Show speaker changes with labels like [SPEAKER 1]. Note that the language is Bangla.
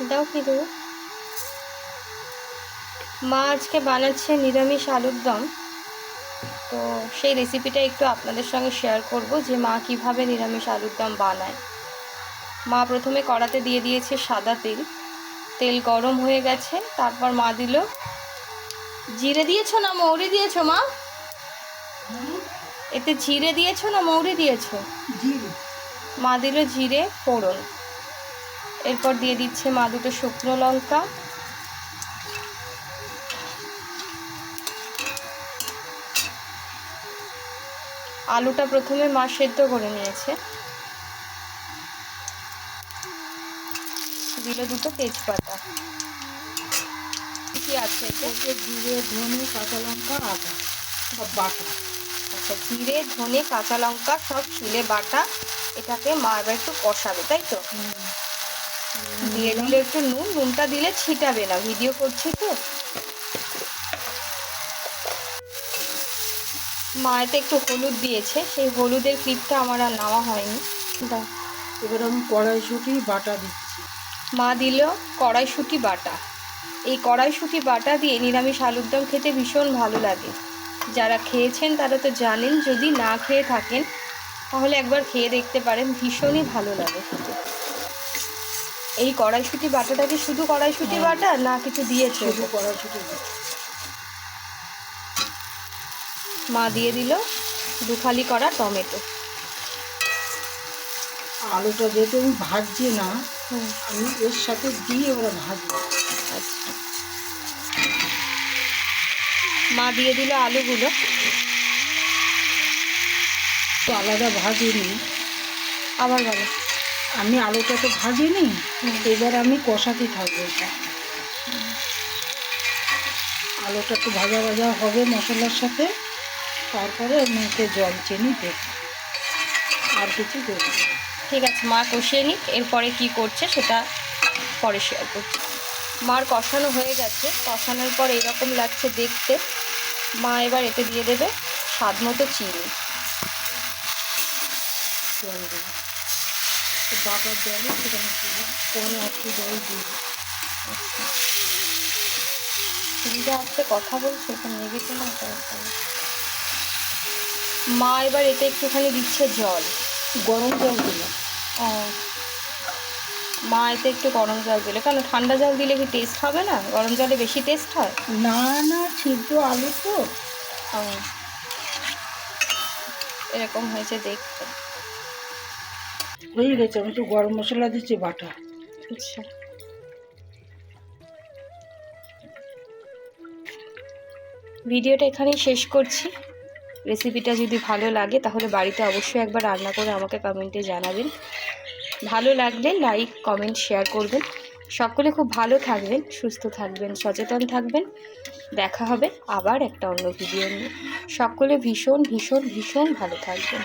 [SPEAKER 1] দাও কি দেবো। মা আজকে বানাচ্ছে নিরামিষ আলুর দম। তো সেই রেসিপিটা একটু আপনাদের সঙ্গে শেয়ার করব যে মা কিভাবে নিরামিষ আলুর দম বানায়। মা প্রথমে কড়াতে দিয়ে দিয়েছে সাদা তেল। তেল গরম হয়ে গেছে, তারপর মা দিল জিরে। দিয়েছো না মৌরি দিয়েছো মা? এতে জিরে দিয়েছো না মৌরি দিয়েছো?
[SPEAKER 2] জিরে।
[SPEAKER 1] মা দিল জিরে ফোড়ন। এরপর দিয়ে দিচ্ছে মা দুটো শুকনো লঙ্কা। আলুটা প্রথমে মা সেদ্ধ করে নিয়েছে। দিল দুটো তেজপাতা। কি আছে এতে?
[SPEAKER 2] জিরে, ধনে, কাঁচা লঙ্কা, আদা সব বাটা।
[SPEAKER 1] আচ্ছা, জিরে ধনে কাঁচা লঙ্কা সব শিলে বাটা। এটাকে মা এবার একটু কষাবে, তাই তো? দিয়ে দিলে একটু নুন। নুনটা দিলে ছিটাবে না, ভিডিও করছি তো। মা এতে একটু হলুদ দিয়েছে, সেই হলুদের ক্লিপটা আমার আর নেওয়া হয়নি। দাও।
[SPEAKER 2] এবার আমি কড়াইশুঁটি বাটা দিচ্ছি।
[SPEAKER 1] মা দিল কড়াইশুঁটি বাটা। এই কড়াইশুঁটি বাটা দিয়ে নিরামিষ আলুর দম খেতে ভীষণ ভালো লাগে। যারা খেয়েছেন তারা তো জানেন, যদি না খেয়ে থাকেন তাহলে একবার খেয়ে দেখতে পারেন, ভীষণই ভালো লাগে খেতে। এই কড়াইশুঁটি বাটাটা কি শুধু কড়াইশুঁটি বাটা না কিছু দিয়েছে?
[SPEAKER 2] শুধু কড়াইশুঁটি বাটা।
[SPEAKER 1] মা দিয়ে দিল দুখালি করা টমেটো।
[SPEAKER 2] আলুটা যেহেতু আমি ভাজছি না, আমি এর সাথে দিয়ে ওরা ভাজবো।
[SPEAKER 1] আচ্ছা, মা দিয়ে দিল আলুগুলো।
[SPEAKER 2] তো আলাদা ভাজিনি।
[SPEAKER 1] আবার বলো।
[SPEAKER 2] আমি আলুটা তো ভাজিনি, এবার আমি কষাতে থাকবো এটা। আলুটা একটু ভাজা ভাজা হবে মশলার সাথে, তারপরে আমি এতে জল চিনি দেব, আর কিছু দেব।
[SPEAKER 1] ঠিক আছে, মা কষিয়ে নিক, এরপরে কি করছে সেটা পরে শেয়ার করছি। মার কষানো হয়ে গেছে। কষানোর পর এরকম লাগছে দেখতে। মা এবার এতে দিয়ে দেবে স্বাদ মতো চিনি।
[SPEAKER 2] জল দেবো, বাটার জলে সেখানে দিলাম, পরে একটু জল দিয়ে দেবো।
[SPEAKER 1] চিনিটা আসতে কথা বলছে, এটা নেগেছে না। মা এবার এতে একটুখানি দিচ্ছে জল,
[SPEAKER 2] গরম জল দিলাম।
[SPEAKER 1] ও, মা এতে একটু গরম জল দিলে কেন? ঠান্ডা জল দিলে কি টেস্ট হবে না? গরম জলে বেশি টেস্ট হয়।
[SPEAKER 2] না না, সিদ্ধ আলু তো।
[SPEAKER 1] ও, এরকম হয়েছে দেখতে।
[SPEAKER 2] হয়ে গেছে, আমি তো গরম মশলা দিচ্ছি বাটা।
[SPEAKER 1] আচ্ছা, ভিডিওটা এখানেই শেষ করছি। রেসিপিটা যদি ভালো লাগে তাহলে বাড়িতে অবশ্যই একবার রান্না করে আমাকে কমেন্টে জানাবেন। ভালো লাগলে লাইক কমেন্ট শেয়ার করবেন। সকলে খুব ভালো থাকবেন, সুস্থ থাকবেন, সচেতন থাকবেন। দেখা হবে আবার একটা অন্য ভিডিও নিয়ে। সকলে ভীষণ ভীষণ ভীষণ ভালো থাকবেন।